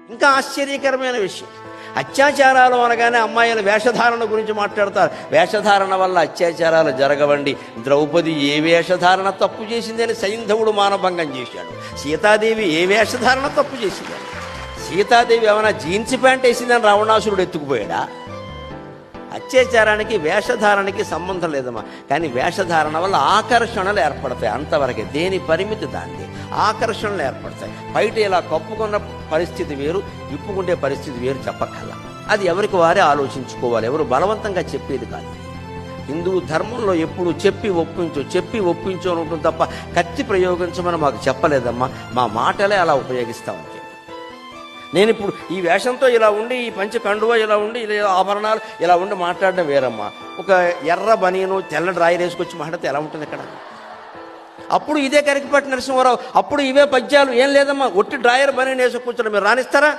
ఇంకా ఆశ్చర్యకరమైన విషయం, అత్యాచారాలు అనగానే అమ్మాయిల వేషధారణ గురించి మాట్లాడతారు. వేషధారణ వల్ల అత్యాచారాలు జరగవండి. ద్రౌపది ఏ వేషధారణ తప్పు చేసిందని సైంధవుడు మానభంగం చేశాడు. సీతాదేవి ఏ వేషధారణ తప్పు చేసిందని? సీతాదేవి ఏమైనా జీన్స్ ప్యాంట్ వేసిందని రావణాసురుడు ఎత్తుకుపోయాడా? అత్యాచారానికి వేషధారణకి సంబంధం లేదమ్మా. కానీ వేషధారణ వల్ల ఆకర్షణలు ఏర్పడతాయి, అంతవరకే. దేని పరిమితి దాన్ని. ఆకర్షణలు ఏర్పడతాయి. బయట ఇలా కప్పుకున్న పరిస్థితి వేరు, విప్పుకుంటే పరిస్థితి వేరు చెప్పక్కల. అది ఎవరికి వారే ఆలోచించుకోవాలి, ఎవరు బలవంతంగా చెప్పేది కాదు. హిందూ ధర్మంలో ఎప్పుడు చెప్పి ఒప్పించు అని ఉంటుంది తప్ప కత్తి ప్రయోగించమని మాకు చెప్పలేదమ్మా. మా మాటలే అలా ఉపయోగిస్తామని. నేను ఇప్పుడు ఈ వేషంతో ఇలా ఉండి, ఈ పంచె కండువ ఇలా ఉండి, ఇలా ఆభరణాలు ఇలా ఉండి మాట్లాడడం వేరమ్మా. ఒక ఎర్ర బనీను తెల్ల డ్రాయర్ వేసుకొచ్చి మాట్లాడితే ఎలా ఉంటుంది అక్కడ? అప్పుడు ఇదే కరికిపాటి నరసింహారావు, అప్పుడు ఇవే పద్యాలు. ఏం లేదమ్మా, ఒట్టి డ్రాయర్ బనీను వేసుకొచ్చాడు, మీరు రాణిస్తారా?